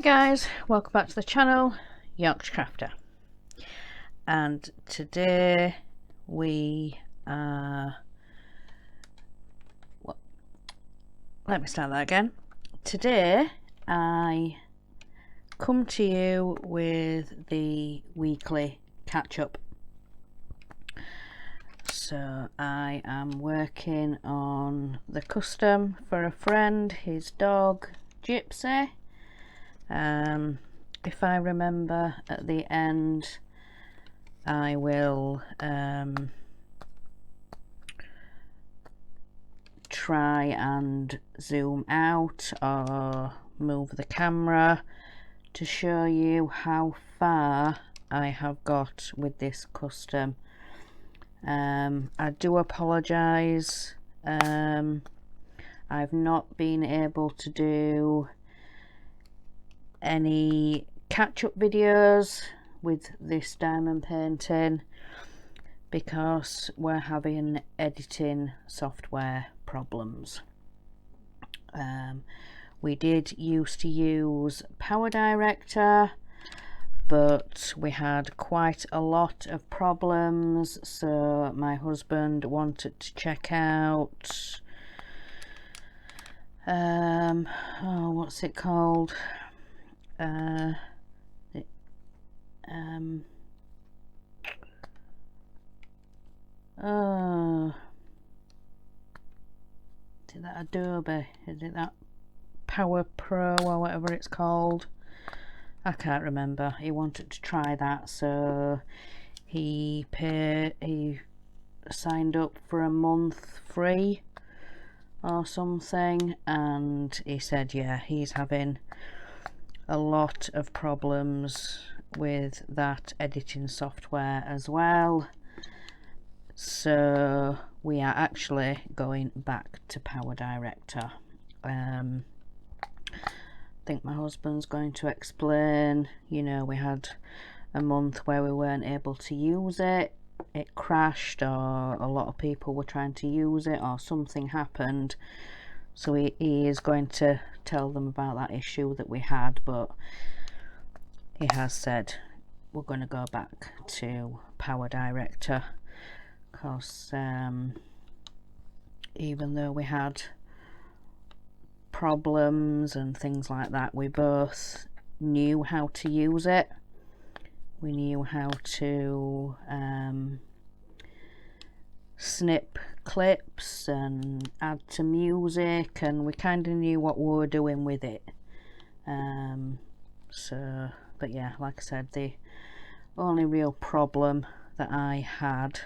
Guys, welcome back to the channel, Yorkshire Crafter, and today we are, let me start that again. Today I come to you with the weekly catch-up. So I am working on the custom for a friend, his dog Gypsy. If I remember at the end, I will try and zoom out or move the camera to show you how far I have got with this custom. I do apologise, I've not been able to do any catch-up videos with this diamond painting because we're having editing software problems. We did used to use Power Director, but we had quite a lot of problems, so my husband wanted to check out what's it called? Is it that Adobe? Is it that Power Pro or whatever it's called? I can't remember. He wanted to try that, so he signed up for a month free or something, and he said yeah, he's having a lot of problems with that editing software as well, so we are actually going back to Power Director. I think my husband's going to explain, you know, we had a month where we weren't able to use it, it crashed, or a lot of people were trying to use it, or something happened, so he is going to tell them about that issue that we had, but he has said we're going to go back to Power Director because even though we had problems and things like that, we both knew how to use it. We knew how to snip clips and add to music, and we kind of knew what we were doing with it. But yeah, like I said, the only real problem that I had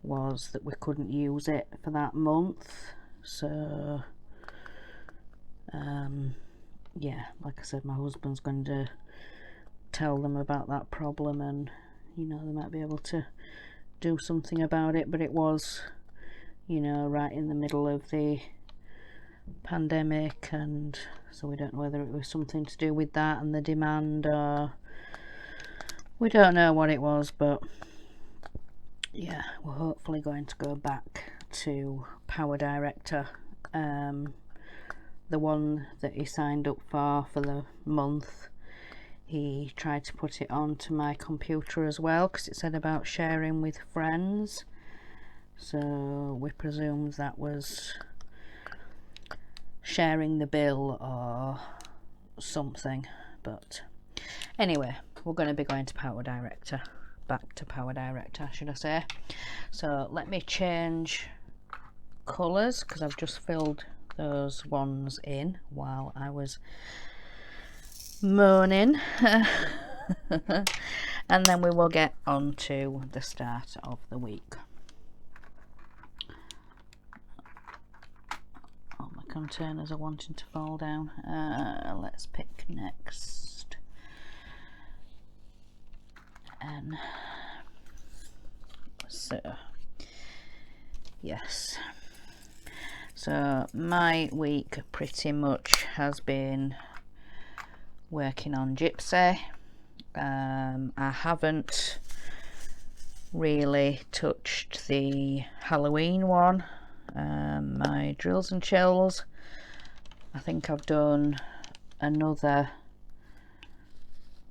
was that we couldn't use it for that month. So yeah, like I said, my husband's going to tell them about that problem, and you know, they might be able to do something about it, but it was, you know, right in the middle of the pandemic, and so we don't know whether it was something to do with that and the demand, or we don't know what it was, but yeah, we're hopefully going to go back to Power Director. The one that he signed up for the month, he tried to put it onto my computer as well because it said about sharing with friends, so we presumed that was sharing the bill or something. But anyway, we're going to be going to Power Director, back to Power Director should I say. So let me change colours because I've just filled those ones in while I was moaning. And then we will get on to the start of the week. All my containers are wanting to fall down. Let's pick next. And so yes, so my week pretty much has been working on Gypsy. I haven't really touched the Halloween one. My drills and chills, I think I've done another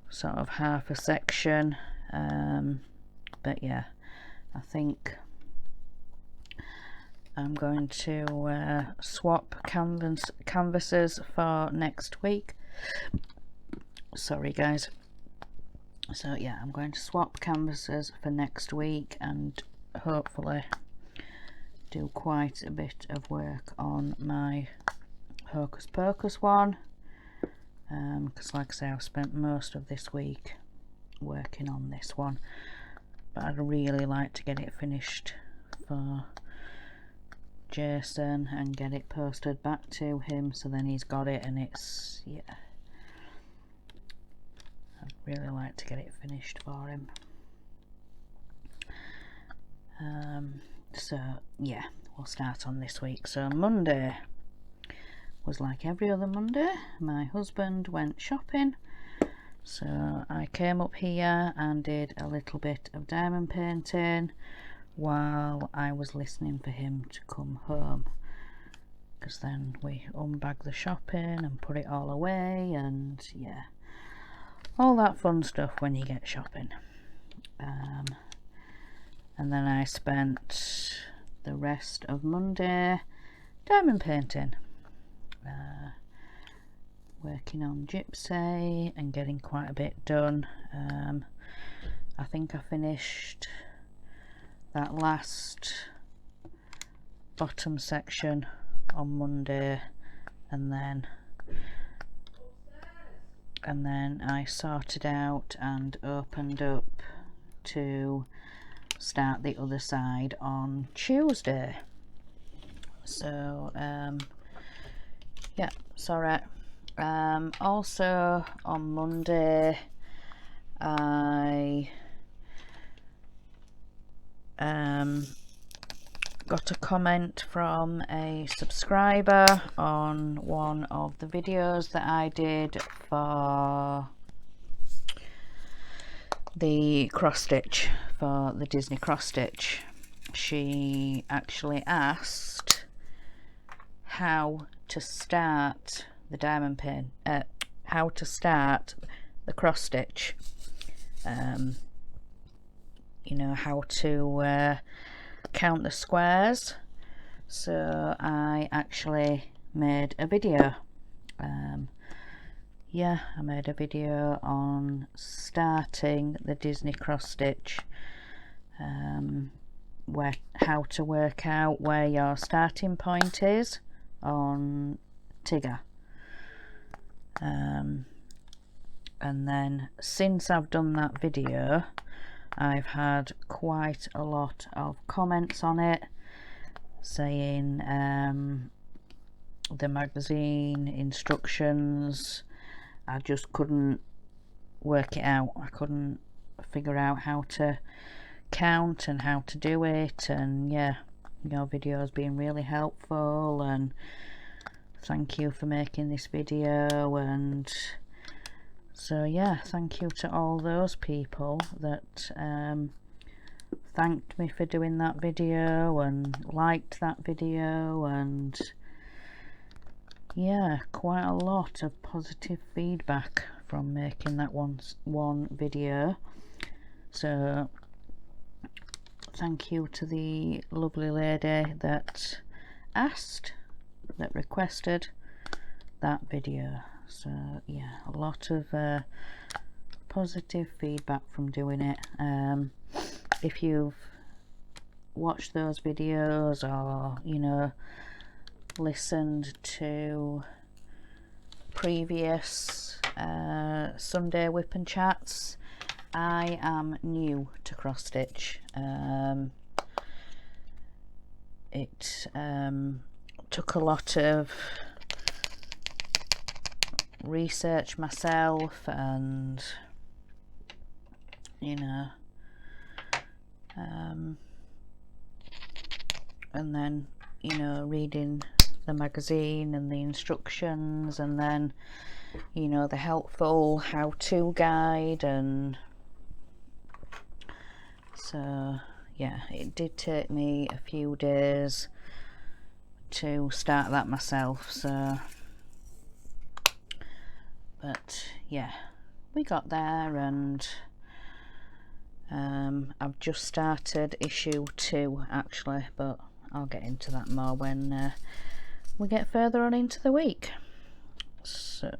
sort of half a section, but yeah, I think I'm going to swap canvases for next week. Sorry guys. So yeah, I'm going to swap canvases for next week and hopefully do quite a bit of work on my Hocus Pocus one, because like I say, I've spent most of this week working on this one, but I'd really like to get it finished for Jason and get it posted back to him, so then he's got it, and it's, yeah, I'd really like to get it finished for him. So yeah, we'll start on this week. So Monday was like every other Monday. My husband went shopping, so I came up here and did a little bit of diamond painting while I was listening for him to come home, because then we unbag the shopping and put it all away, and yeah, all that fun stuff when you get shopping. And then I spent the rest of Monday diamond painting, working on gypsy and getting quite a bit done. I think I finished that last bottom section on Monday, and then I sorted out and opened up to start the other side on Tuesday. So yeah, sorry. Also on Monday I got a comment from a subscriber on one of the videos that I did for the cross stitch, for the Disney cross stitch. She actually asked how to start the diamond pin, how to start the cross stitch, you know, how to count the squares. So I actually made a video. Yeah, I made a video on starting the Disney cross stitch, how to work out where your starting point is on Tigger. And then since I've done that video, I've had quite a lot of comments on it saying the magazine instructions, I just couldn't work it out. I couldn't figure out how to count and how to do it, and yeah, your video has been really helpful, and thank you for making this video. And so yeah, thank you to all those people that thanked me for doing that video and liked that video, and yeah, quite a lot of positive feedback from making that one video. So thank you to the lovely lady that requested that video. So yeah, a lot of positive feedback from doing it. If you've watched those videos, or you know, listened to previous Sunday Wip and Chats, I am new to cross stitch. It took a lot of research myself, and you know, and then you know, reading the magazine and the instructions, and then you know, the helpful how-to guide. And so yeah, it did take me a few days to start that myself. So but yeah, we got there, and I've just started issue 2 actually, but I'll get into that more when we get further on into the week. So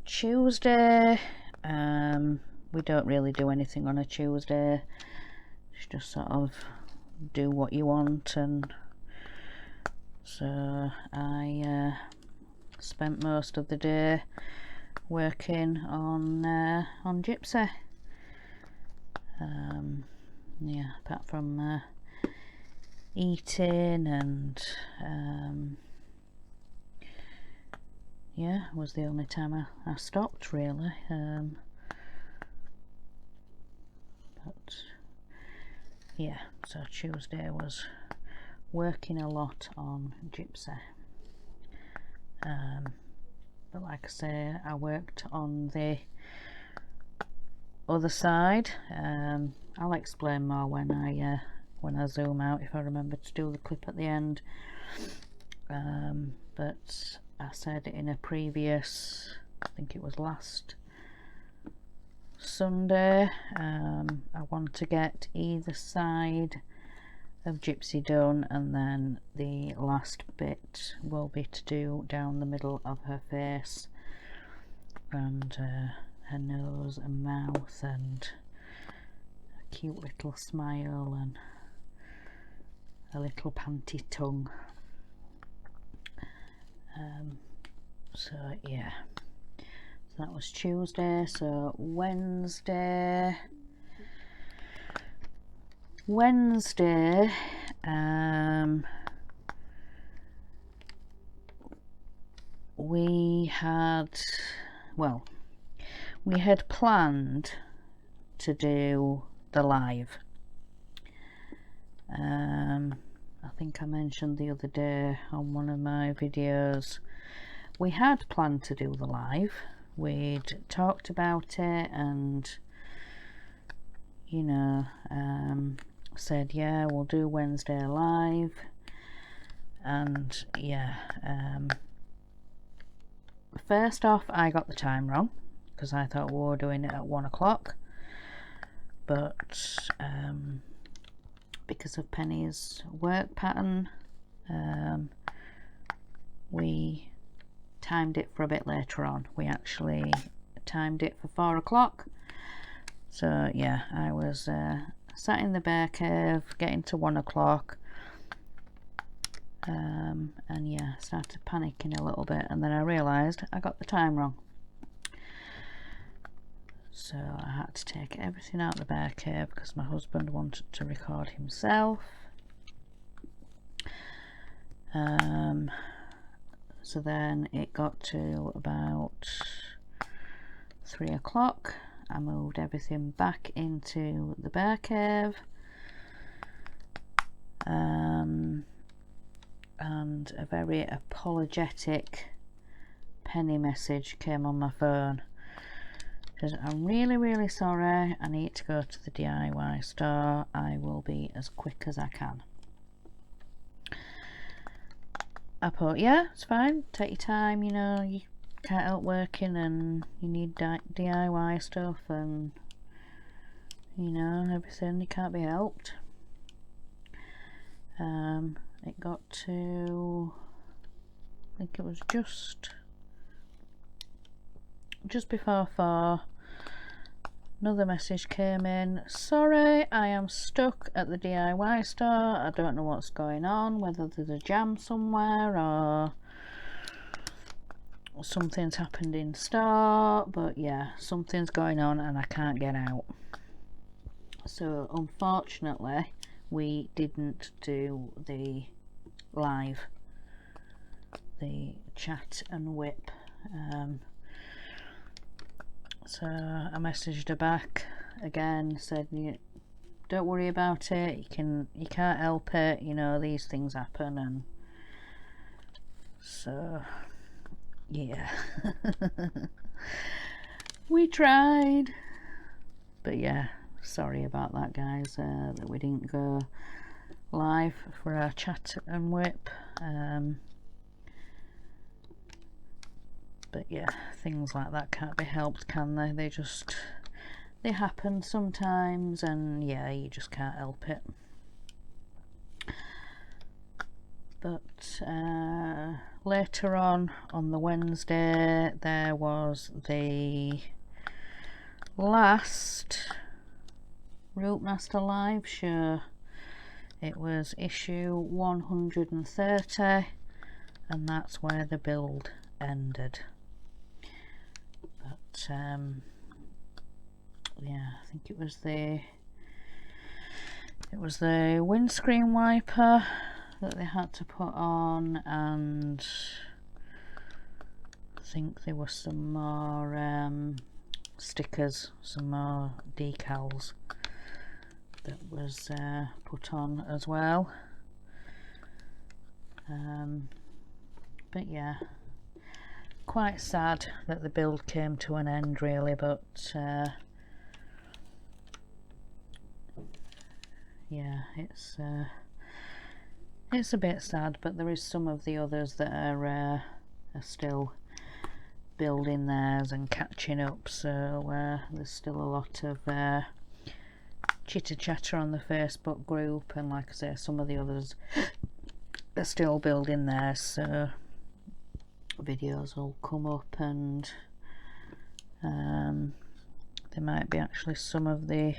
Tuesday, we don't really do anything on a Tuesday. It's just sort of do what you want, and so I spent most of the day working on Gypsy. Yeah, apart from eating, and yeah, was the only time I stopped really. But yeah, so Tuesday was working a lot on Gypsy. But like I say, I worked on the other side. I'll explain more when I zoom out, if I remember to do the clip at the end. But I said in a previous, I think it was last Sunday, I want to get either side of Gypsy done, and then the last bit will be to do down the middle of her face and her nose and mouth, and a cute little smile and a little panty tongue. So yeah, so that was Tuesday. So Wednesday, we had planned to do the live. I think I mentioned the other day on one of my videos, we had planned to do the live. We'd talked about it, and you know, said yeah, we'll do Wednesday live. And yeah, first off, I got the time wrong because I thought we were doing it at 1 o'clock, but because of Penny's work pattern, we timed it for a bit later on. We actually timed it for 4 o'clock. So yeah, I was sat in the bear cave getting to 1 o'clock, and yeah, started panicking a little bit, and then I realised I got the time wrong. So I had to take everything out of the bear cave because my husband wanted to record himself. So then it got to about 3 o'clock. I moved everything back into the bear cave, and a very apologetic Penny message came on my phone. It says, I'm really sorry, I need to go to the DIY store. I will be as quick as I can. I put, yeah, it's fine, take your time, you know, you can't help working and you need DIY stuff and, you know, everything, you can't be helped. It got to, I think it was just before 4, another message came in. Sorry, I am stuck at the DIY store. I don't know what's going on, whether there's a jam somewhere or something's happened in store, but yeah, something's going on and I can't get out. So unfortunately we didn't do the live, the chat and whip. So I messaged her back again, said, don't worry about it, you can't help it, you know, these things happen. And so yeah, we tried, but yeah, sorry about that, guys, that we didn't go live for our chat and whip. But yeah, things like that can't be helped, can they? They happen sometimes, and yeah, you just can't help it. But later on the Wednesday, there was the last Routemasters live show. It was issue 130, and that's where the build ended. But yeah, I think it was the windscreen wiper that they had to put on, and I think there were some more stickers, some more decals that was put on as well. But yeah, quite sad that the build came to an end, really, but yeah, it's a bit sad, but there is some of the others that are still building theirs and catching up, so there's still a lot of chitter chatter on the Facebook group, and like I say, some of the others are still building theirs, so videos will come up, and there might be actually some of the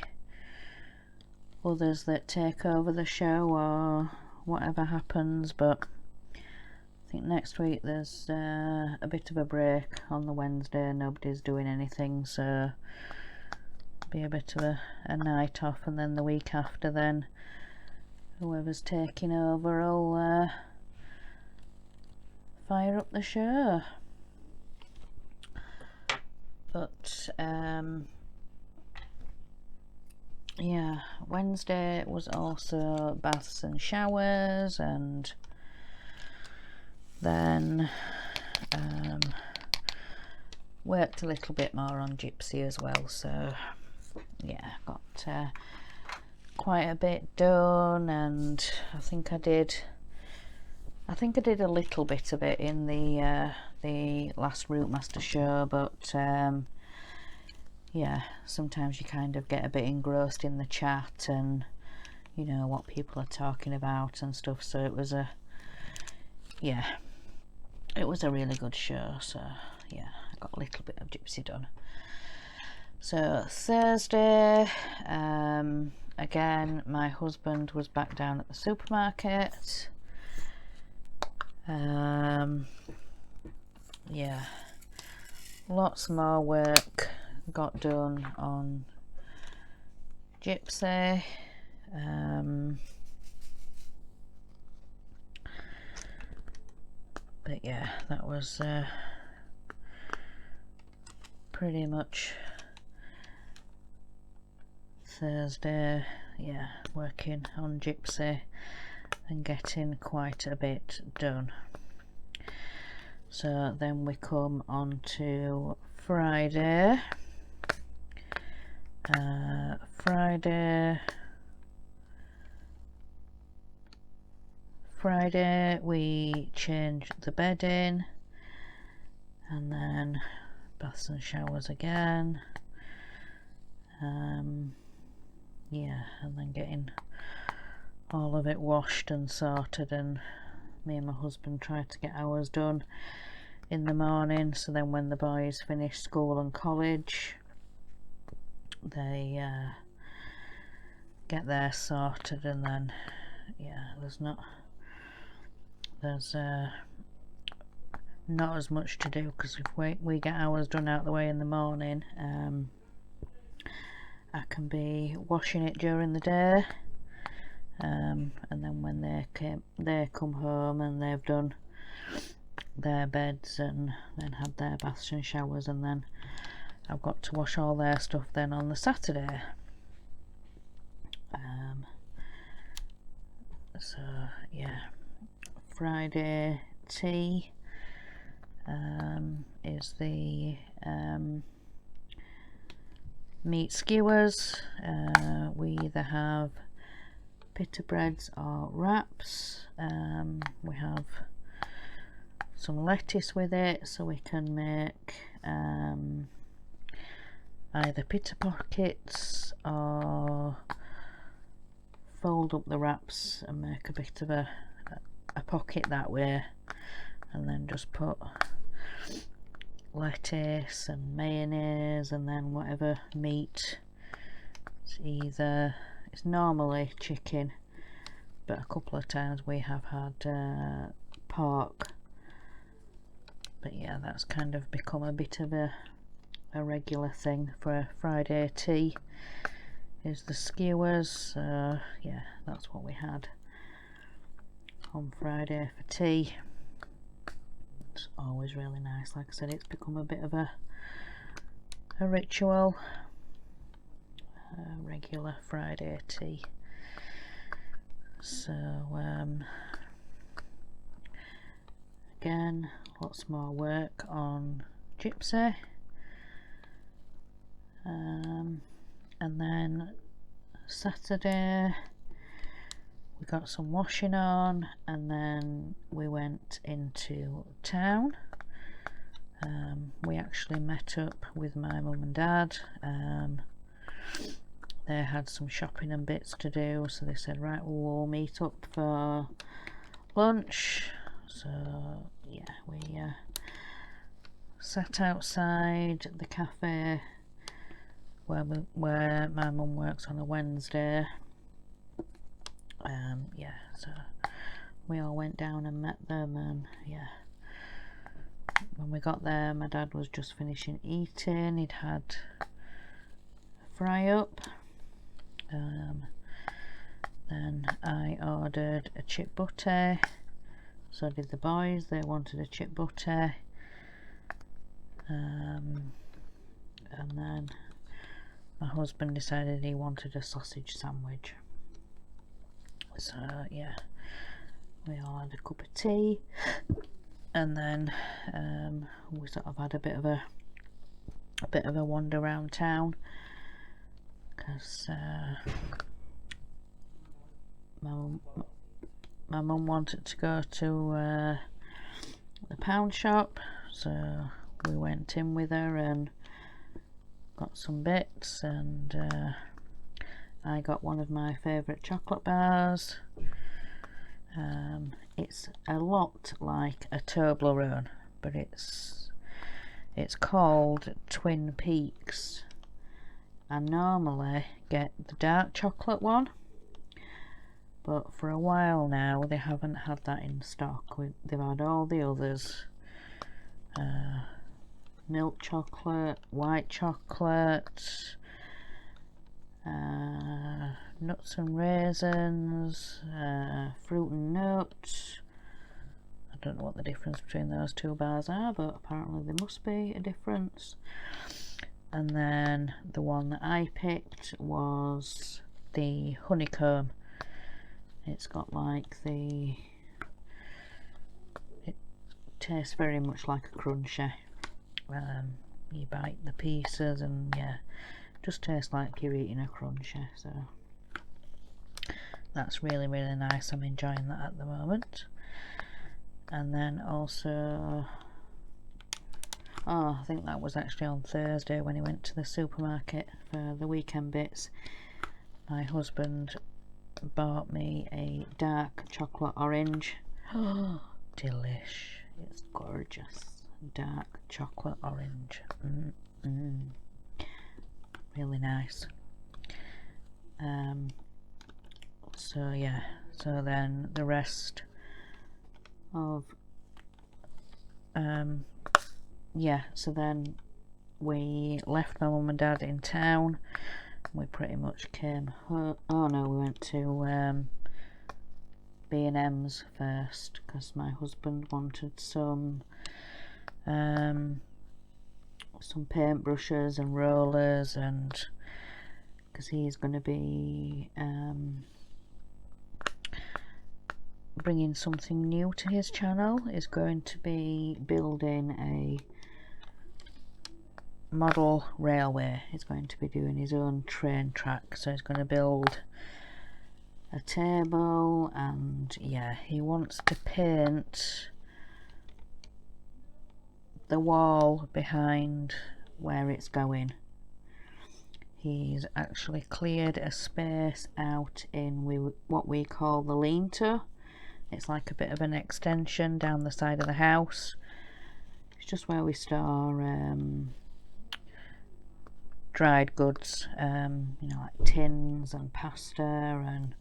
others that take over the show or whatever happens. But I think next week there's a bit of a break on the Wednesday, nobody's doing anything, so be a bit of a night off, and then the week after, then whoever's taking over will fire up the show. But yeah, Wednesday was also baths and showers, and then worked a little bit more on Gypsy as well, so yeah, got quite a bit done, and I think I did a little bit of it in the last Routemasters show, but yeah, sometimes you kind of get a bit engrossed in the chat and you know what people are talking about and stuff, so it was a really good show. So yeah, I got a little bit of Gypsy done. So Thursday, again, my husband was back down at the supermarket. Yeah, lots more work got done on Gypsy. But yeah, that was pretty much Thursday, yeah, working on Gypsy and getting quite a bit done. So then we come on to Friday. Friday we changed the bedding, and then baths and showers again. Yeah, and then getting all of it washed and sorted, and me and my husband tried to get ours done in the morning, so then when the boys finish school and college, they get theirs sorted, and then yeah, there's not as much to do, because if we get ours done out of the way in the morning, I can be washing it during the day, and then when they come home and they've done their beds and then had their baths and showers, and then I've got to wash all their stuff then on the Saturday. So yeah, Friday tea is the meat skewers. We either have pita breads or wraps. We have some lettuce with it, so we can make either pita pockets or fold up the wraps and make a bit of a pocket that way, and then just put lettuce and mayonnaise and then whatever meat. It's normally chicken, but a couple of times we have had pork. But yeah, that's kind of become a bit of a regular thing for a Friday tea, is the skewers. So yeah, that's what we had on Friday for tea. It's always really nice. Like I said, it's become a bit of a ritual, a regular Friday tea. So again, lots more work on Gypsy, and then Saturday we got some washing on, and then we went into town. We actually met up with my mum and dad. They had some shopping and bits to do, so they said, right, we'll meet up for lunch. So yeah, we sat outside the cafe where my mum works on a Wednesday. Yeah, so we all went down and met them, and yeah, when we got there my dad was just finishing eating. He'd had a fry up. Then I ordered a chip butty, so did the boys. They wanted a chip butty, and then my husband decided he wanted a sausage sandwich. So yeah, we all had a cup of tea, and then we sort of had a bit of a wander around town, because my mum wanted to go to the pound shop, so we went in with her and got some bits, and I got one of my favourite chocolate bars. It's a lot like a Toblerone, but it's called Twin Peaks. I normally get the dark chocolate one, but for a while now they haven't had that in stock. They've had all the others, milk chocolate, white chocolate, nuts and raisins, fruit and nuts. I don't know what the difference between those two bars are, but apparently there must be a difference. And then the one that I picked was the honeycomb. It's got like it tastes very much like a crunchy. You bite the pieces and yeah, just tastes like you're eating a crunchy. So that's really nice. I'm enjoying that at the moment. And then also, I think that was actually on Thursday when he went to the supermarket for the weekend bits. My husband bought me a dark chocolate orange. Oh, delish. It's gorgeous. Dark chocolate orange. Really nice. So yeah, so then the rest of yeah, so then we left my mum and dad in town. We pretty much came home. Oh no, we went to B&M's first, because my husband wanted some paintbrushes and rollers, and because he's going to be bringing something new to his channel. Is going to be building a model railway. He's going to be doing his own train track, so he's going to build a table, and yeah, he wants to paint the wall behind where it's going. He's actually cleared a space out in what we call the lean-to. It's like a bit of an extension down the side of the house. It's just where we store dried goods, you know, like tins and pasta and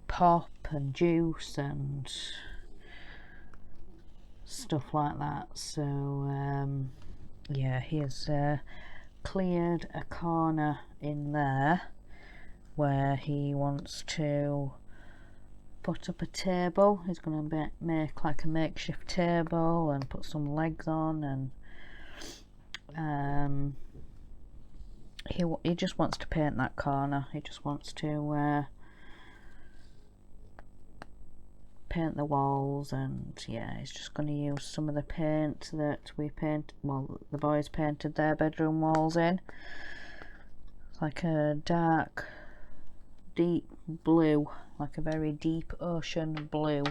pop and juice and stuff like that. So yeah, he's cleared a corner in there where he wants to put up a table. He's going to make like a makeshift table and put some legs on, and he just wants to paint that corner. He just wants to paint the walls, and yeah, he's just going to use some of the paint that the boys painted their bedroom walls in. It's like a dark, deep blue, like a very deep ocean blue.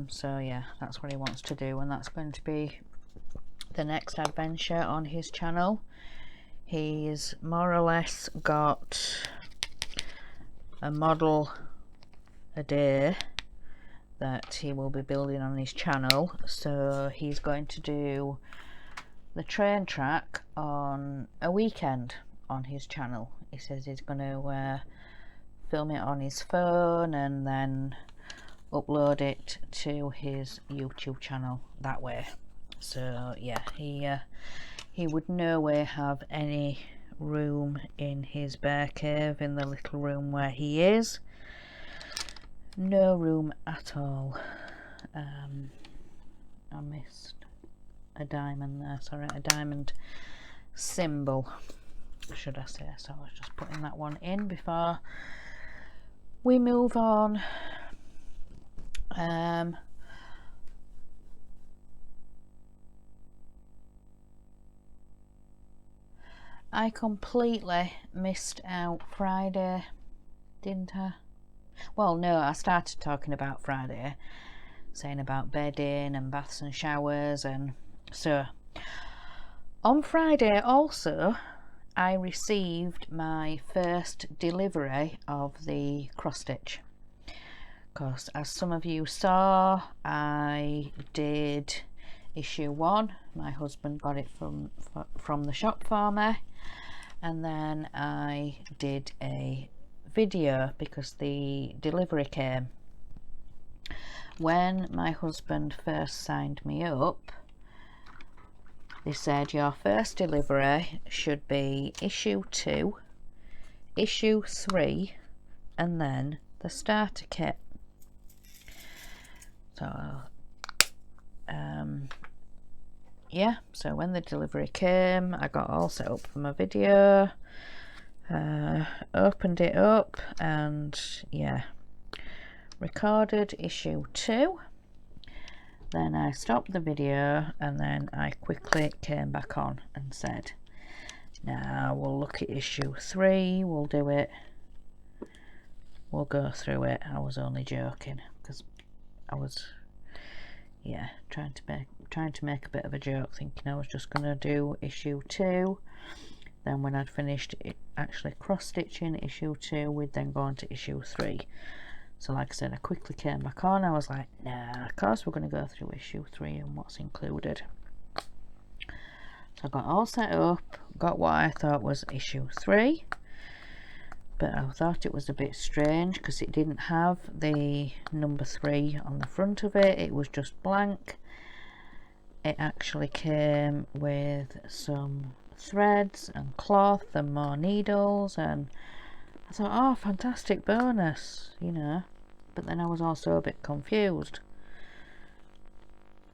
So yeah, that's what he wants to do, and that's going to be the next adventure on his channel. He's more or less got a model a day that he will be building on his channel. So he's going to do the train track on a weekend on his channel. He says he's going to film it on his phone and then upload it to his YouTube channel that way. So yeah, he would no way have any room in his bear cave, in the little room where he is. No room at all. I missed a diamond there, sorry, a diamond symbol, should I say. So I was just putting that one in before we move on. I completely missed out Friday, didn't I? Well, no, I started talking about Friday, saying about bedding and baths and showers, and so on Friday also I received my first delivery of the cross stitch, because as some of you saw, I did issue 1. My husband got it from the shop for me, and then I did a video because the delivery came. When my husband first signed me up, they said your first delivery should be issue 2, issue 3, and then the starter kit. So yeah, so when the delivery came, I got all set up for my video, opened it up, and yeah, recorded issue 2. Then I stopped the video, and then I quickly came back on and said, now we'll look at issue 3, we'll do it, we'll go through it. I was only joking, because I was, yeah, trying to make a bit of a joke, thinking I was just going to do issue 2. Then when I'd finished actually cross stitching issue 2, we'd then go on to issue 3. So like I said, I quickly came back on. I was like, nah, of course we're going to go through issue 3 and what's included. So I got all set up, got what I thought was issue 3, but I thought it was a bit strange because it didn't have the number 3 on the front of it. It was just blank. It actually came with some threads and cloth and more needles, and I thought, oh, fantastic bonus, you know. But then I was also a bit confused.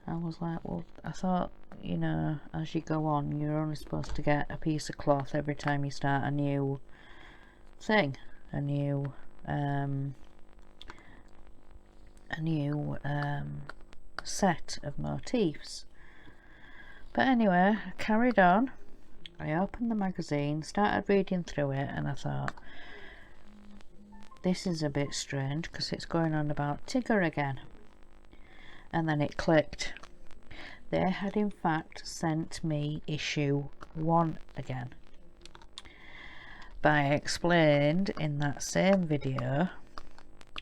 I was like, well, I thought, you know, as you go on, you're only supposed to get a piece of cloth every time you start a new thing, a new set of motifs. But anyway, I carried on. I opened the magazine, started reading through it, and I thought, this is a bit strange because it's going on about Tigger again. And then it clicked. they had in fact sent me issue 1 again. But I explained in that same video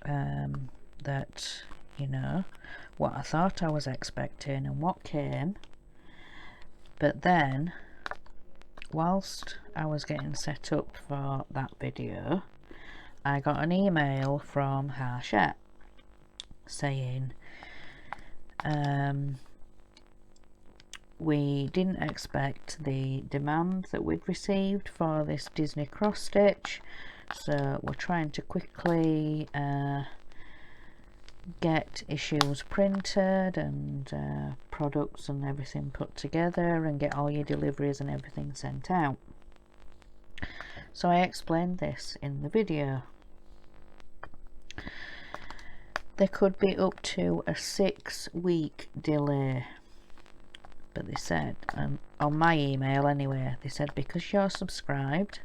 that, you know, what I thought I was expecting and what came. But then, whilst I was getting set up for that video, I got an email from Yorkshire saying we didn't expect the demand that we'd received for this Disney cross stitch, so we're trying to quickly get issues printed and products and everything put together and get all your deliveries and everything sent out. So I explained this in the video. There could be up to a 6-week delay, but they said, on my email anyway, they said because you're subscribed,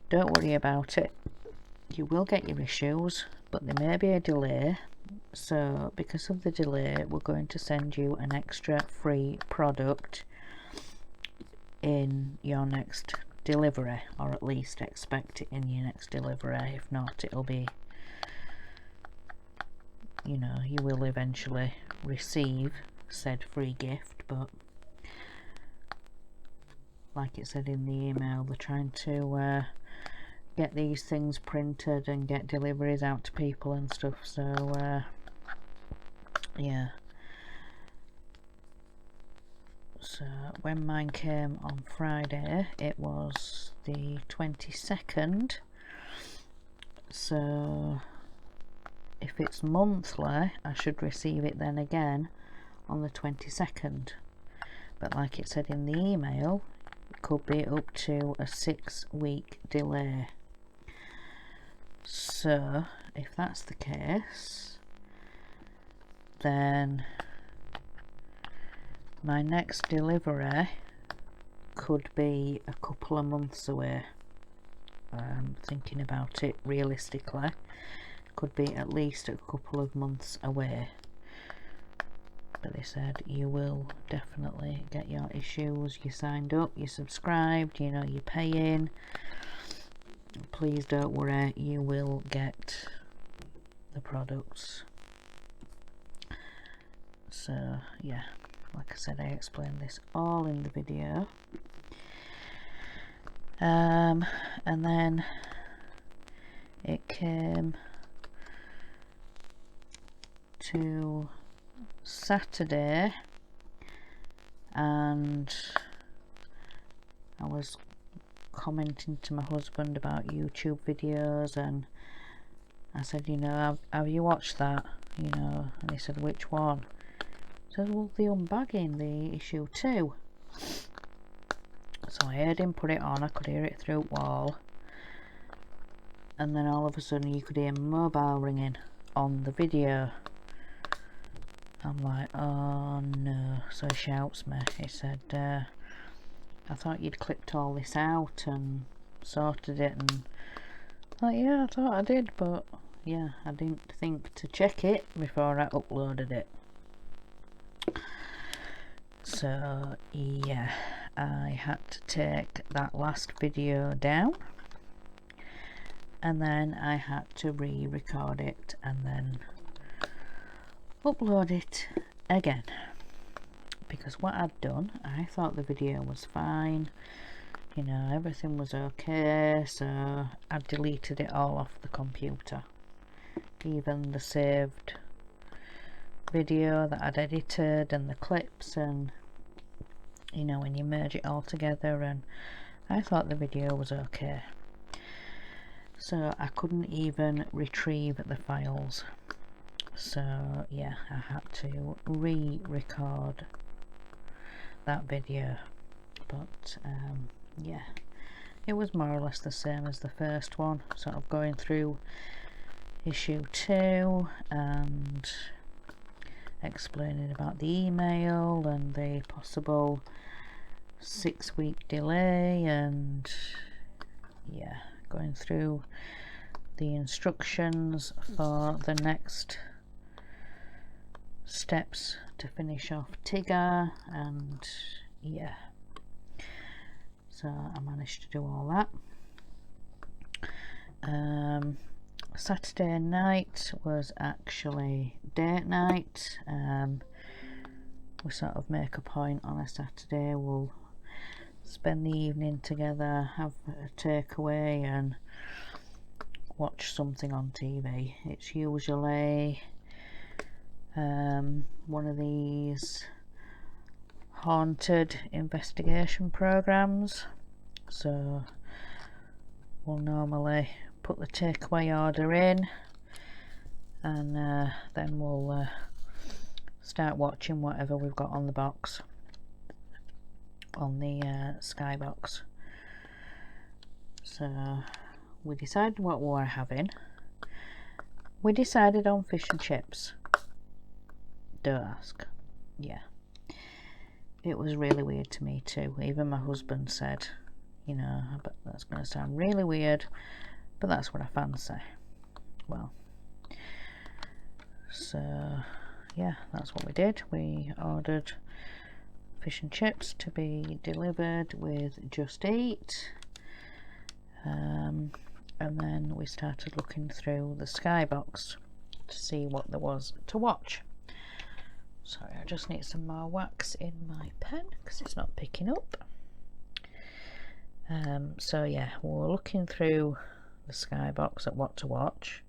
don't worry about it, you will get your issues, but there may be a delay, so because of the delay we're going to send you an extra free product in your next delivery, or at least expect it in your next delivery. If not, it'll be, you know, you will eventually receive said free gift, but like it said in the email, they're trying to get these things printed and get deliveries out to people and stuff, so yeah. So when mine came on Friday, it was the 22nd, so if it's monthly I should receive it then again on the 22nd, but like it said in the email, it could be up to a 6-week delay. So if that's the case, then my next delivery could be a couple of months away. Thinking about it realistically, could be at least a couple of months away. But they said you will definitely get your issues. You signed up, you subscribed, you know, you're paying. Please don't worry, you will get the products. So yeah, like I said, I explained this all in the video. And then it came to Saturday, and I was commenting to my husband about YouTube videos, and I said, you know, have you watched that, you know? And he said, which one? I said, well, the unbagging, the issue 2. So I heard him put it on, I could hear it through the wall, and then all of a sudden you could hear mobile ringing on the video. I'm like, oh no. So he shouts me, he said, I thought you'd clipped all this out and sorted it, and like, yeah, I thought I did, but yeah, I didn't think to check it before I uploaded it. So yeah, I had to take that last video down, and then I had to re-record it and then upload it again, because what I'd done, I thought the video was fine, you know, everything was okay, so I deleted it all off the computer, even the saved video that I'd edited and the clips, and you know, when you merge it all together, and I thought the video was okay, so I couldn't even retrieve the files. So yeah, I had to re-record that video, but yeah, it was more or less the same as the first one, sort of going through issue 2 and explaining about the email and the possible 6-week delay, and yeah, going through the instructions for the next steps to finish off Tigger, and yeah, so I managed to do all that. Saturday night was actually date night. We sort of make a point on a Saturday, we'll spend the evening together, have a takeaway and watch something on TV. It's usually one of these haunted investigation programs, so we'll normally put the takeaway order in, and then we'll start watching whatever we've got on the box, on the Skybox. So we decided what we were having. We decided on fish and chips. Don't ask. Yeah, it was really weird to me too. Even my husband said, you know, I bet that's going to sound really weird, but that's what I fancy. Well, so yeah, that's what we did. We ordered fish and chips to be delivered with Just Eat, and then we started looking through the Skybox to see what there was to watch. Sorry, I just need some more wax in my pen because it's not picking up. So yeah, we were looking through the Skybox at what to watch.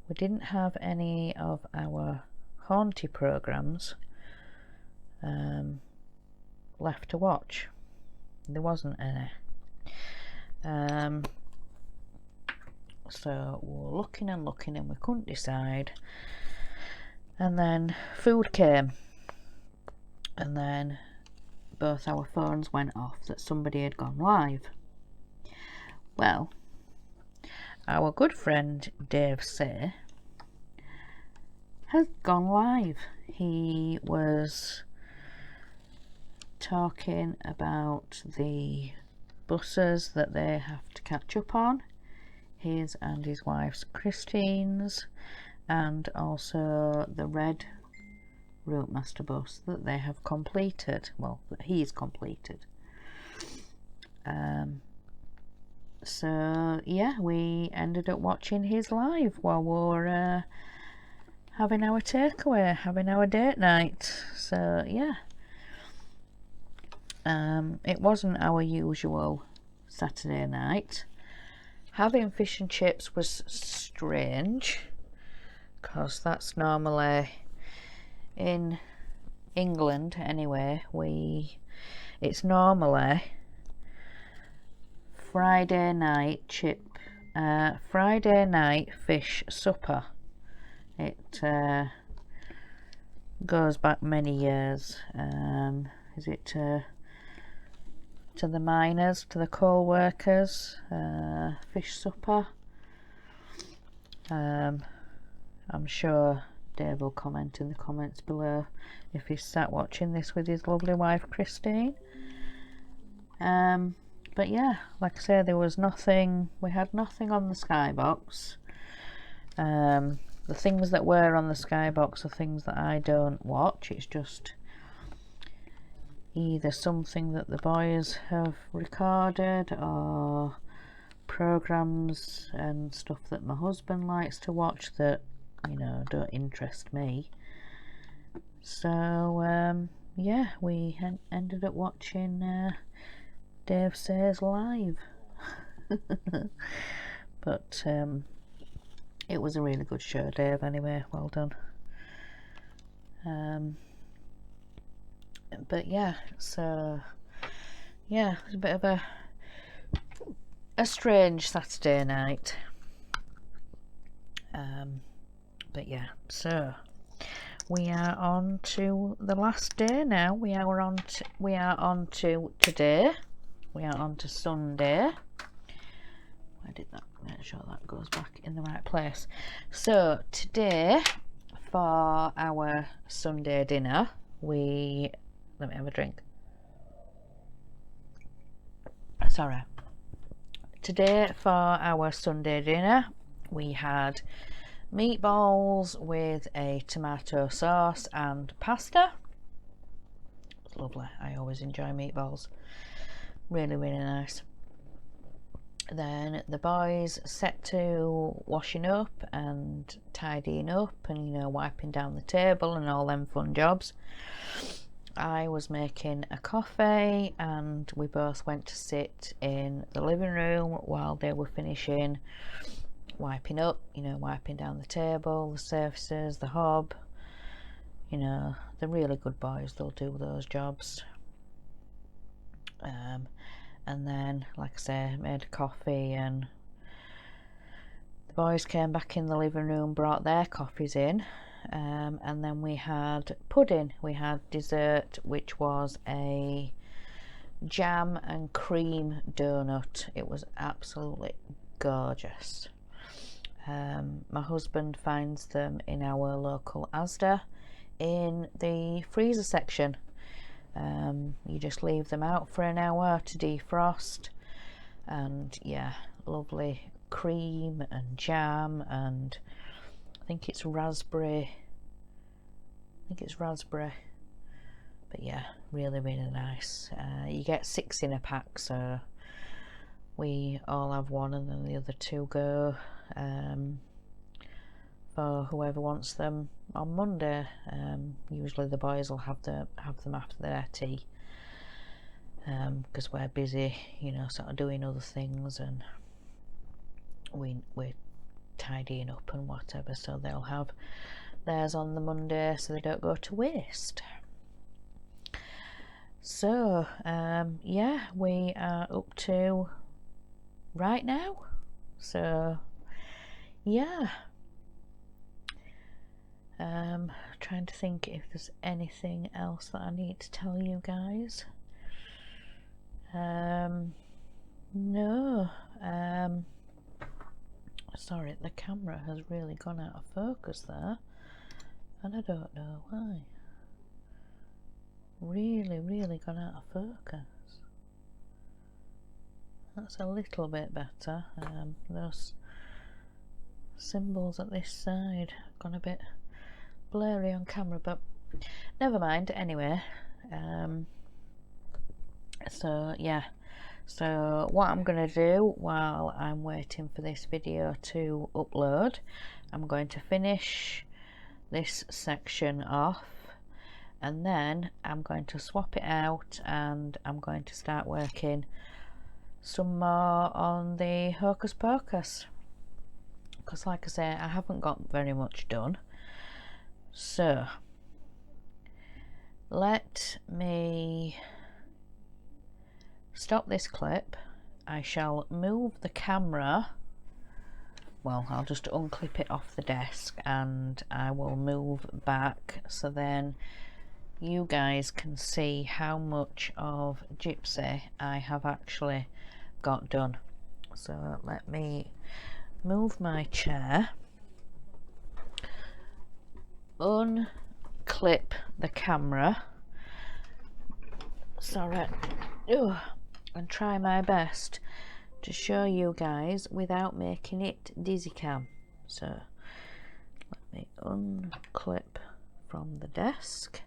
We didn't have any of our haunted programs left to watch. There wasn't any. So we were looking and looking and we couldn't decide, and then food came, and then both our phones went off that somebody had gone live. Well, our good friend Dave Say has gone live. He was talking about the buses that they have to catch up on, his and his wife's Christine's, and also the red Route Master bus that they have completed, well, that he's completed. So yeah, we ended up watching his live while we were having our takeaway, having our date night. So yeah, it wasn't our usual Saturday night. Having fish and chips was strange, because that's normally, in England anyway, it's normally Friday night Friday night fish supper. It goes back many years. Is it to the miners, to the coal workers, fish supper? I'm sure Dave will comment in the comments below if he's sat watching this with his lovely wife Christine. But yeah, like I say, there was nothing, we had nothing on the Skybox. The things that were on the Skybox are things that I don't watch. It's just either something that the boys have recorded, or programs and stuff that my husband likes to watch that, you know, don't interest me. So yeah, we ended up watching Dave Says live. But it was a really good show, Dave, anyway, well done. But yeah, so yeah, it was a bit of a strange Saturday night. But yeah, so we are on to the last day now. We are on to today. We are on to Sunday. Where did that? Make sure that goes back in the right place. So today, for our Sunday dinner, let me have a drink. Sorry. Today, for our Sunday dinner, we had meatballs with a tomato sauce and pasta. It's lovely. I always enjoy meatballs. Really, really nice. Then the boys set to washing up and tidying up and, you know, wiping down the table and all them fun jobs. I was making a coffee and we both went to sit in the living room while they were finishing wiping up, you know, wiping down the table, the surfaces, the hob. You know, they're really good boys, they'll do those jobs. And then, like I say, made a coffee and the boys came back in the living room, brought their coffees in, and then we had pudding. We had dessert, which was a jam and cream donut. It was absolutely gorgeous. My husband finds them in our local Asda in the freezer section. You just leave them out for an hour to defrost, and yeah, lovely cream and jam, and I think it's raspberry. But yeah, really, really nice. You get 6 in a pack, so we all have one and then the other 2 go for whoever wants them on Monday. Usually the boys will have them after their tea, because we're busy, you know, sort of doing other things, and we're tidying up and whatever, so they'll have theirs on the Monday so they don't go to waste. So yeah, we are up to right now, so yeah. Trying to think if there's anything else that I need to tell you guys. No. Sorry, the camera has really gone out of focus there, and I don't know why. Really gone out of focus. That's a little bit better. Those symbols at this side have gone a bit blurry on camera, but never mind. Anyway, so yeah, so what I'm gonna do while I'm waiting for this video to upload, I'm going to finish this section off, and then I'm going to swap it out and I'm going to start working some more on the Hocus Pocus, because like I say, I haven't got very much done. So let me stop this clip. I shall move the camera. Well, I'll just unclip it off the desk and I will move back, so then you guys can see how much of Gypsy I have actually got done. So let me move my chair, unclip the camera, sorry, and try my best to show you guys without making it dizzy cam. So let me unclip from the desk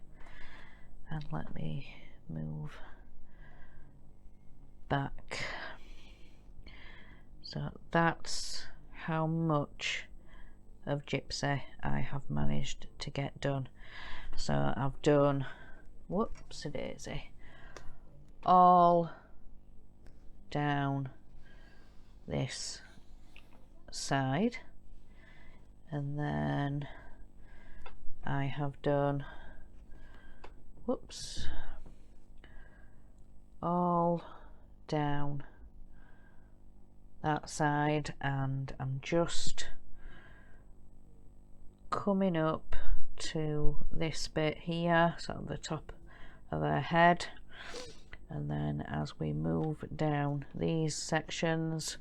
and let me move back. So that's how much of Gypsy I have managed to get done. So I've done, whoopsie daisy, all down this side, and then I have done, whoops, all down that side, and I'm just coming up to this bit here, sort of the top of her head, and then as we move down these sections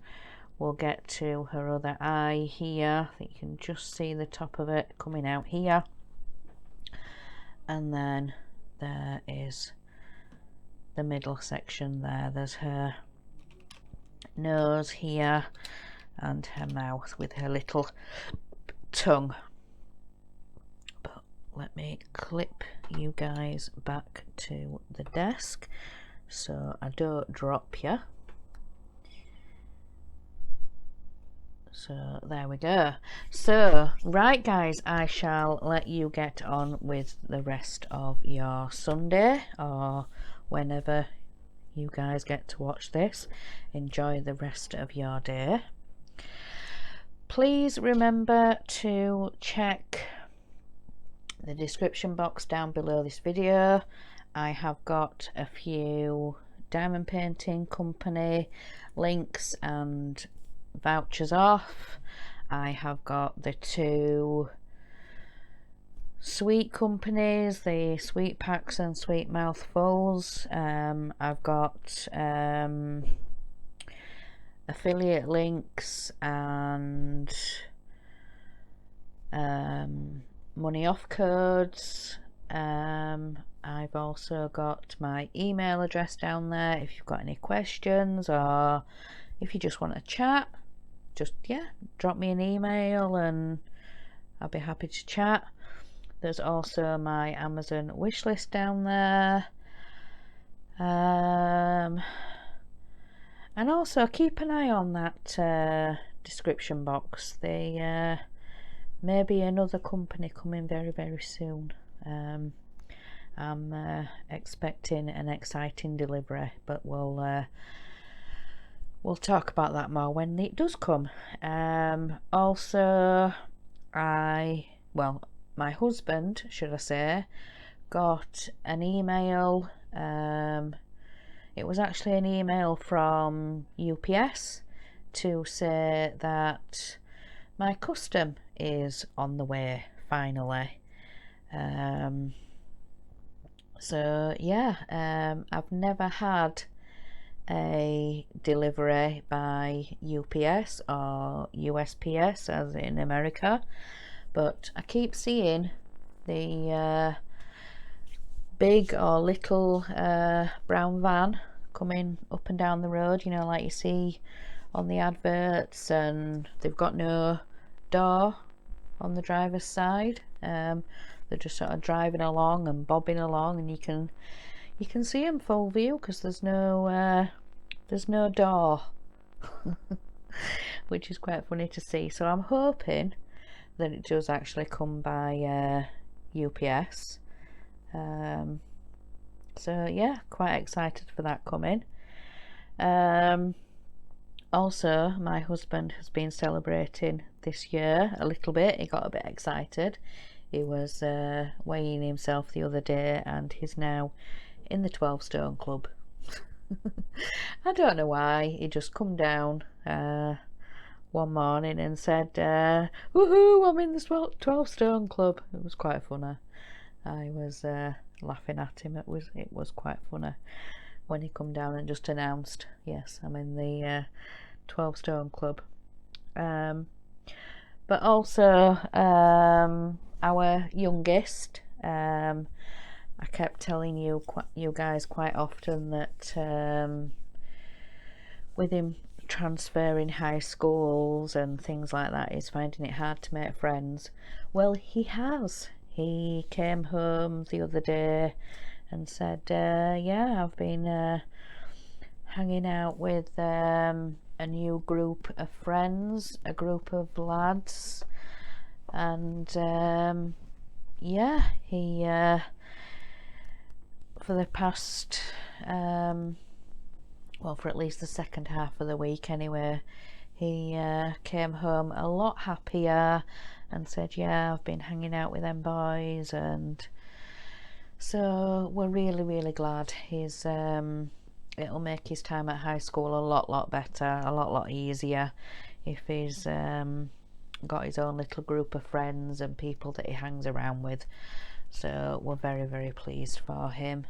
we'll get to her other eye here. I think you can just see the top of it coming out here, and then there is the middle section there. There's her nose here and her mouth with her little tongue. But let me clip you guys back to the desk so I don't drop you. So there we go. So right guys, I shall let you get on with the rest of your Sunday, or whenever you guys get to watch this. Enjoy the rest of your day. Please remember to check the description box down below this video. I have got a few diamond painting company links and vouchers off. I have got the 2 sweet companies, the Sweet Packs and Sweet Mouthfuls. I've got affiliate links and money off codes. I've also got my email address down there if you've got any questions, or if you just want to chat, just drop me an email and I'll be happy to chat. There's also my Amazon wish list down there, and also keep an eye on that description box. There may be another company coming very, very soon. I'm expecting an exciting delivery, but we'll talk about that more when it does come. Also, my husband, should I say, got an email. It was actually an email from UPS to say that my custom is on the way finally. So yeah, I've never had a delivery by UPS or USPS as in America, but I keep seeing the big or little brown van coming up and down the road, you know, like you see on the adverts, and they've got no door on the driver's side. They're just sort of driving along and bobbing along, and you can see them full view because there's no door, which is quite funny to see. So I'm hoping that it does actually come by UPS. So yeah, quite excited for that coming. Also, my husband has been celebrating this year a little bit. He got a bit excited. He was weighing himself the other day, and he's now in the 12 stone club. I don't know why. He just come down one morning and said, woohoo, I'm in the 12 stone club. It was quite funny. I was laughing at him. It was quite funny when he come down and just announced, yes, I'm in the 12 stone club. But also our youngest, I kept telling you guys quite often that with him transferring high schools and things like that, he's finding it hard to make friends. Well, he has. He came home the other day and said, yeah, I've been hanging out with a new group of friends, a group of lads, and yeah, he for the past well, for at least the second half of the week anyway, he came home a lot happier and said, yeah, I've been hanging out with them boys, and so we're really, really glad. He's it'll make his time at high school a lot better, a lot easier if he's got his own little group of friends and people that he hangs around with. So we're very, very pleased for him.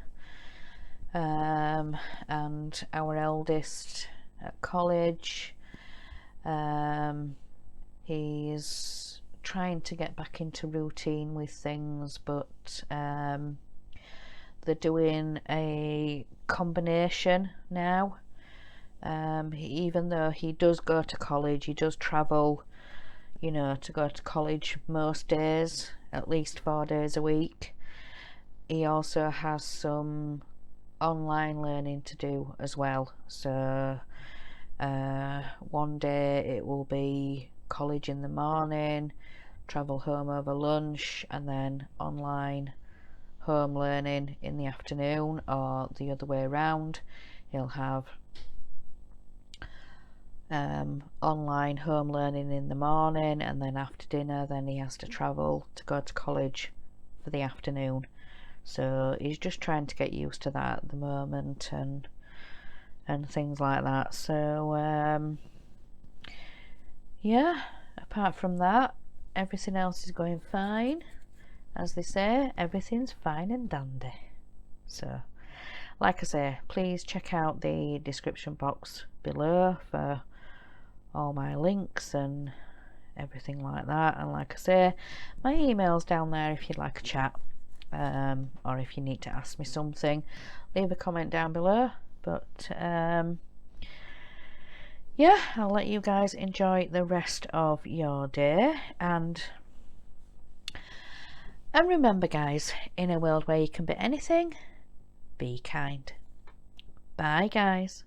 And our eldest at college, he's trying to get back into routine with things, but they're doing a combination now. Even though he does go to college, he does travel, you know, to go to college most days, at least 4 days a week. He also has some online learning to do as well. So one day it will be college in the morning, travel home over lunch, and then online home learning in the afternoon, or the other way around. He'll have online home learning in the morning, and then after dinner then he has to travel to go to college for the afternoon. So he's just trying to get used to that at the moment, and things like that. So yeah, apart from that, everything else is going fine. As they say, everything's fine and dandy. So like I say, please check out the description box below for all my links and everything like that. And like I say, my email's down there if you'd like a chat, or if you need to ask me something, leave a comment down below. But yeah, I'll let you guys enjoy the rest of your day, and remember guys, in a world where you can be anything, be kind. Bye guys.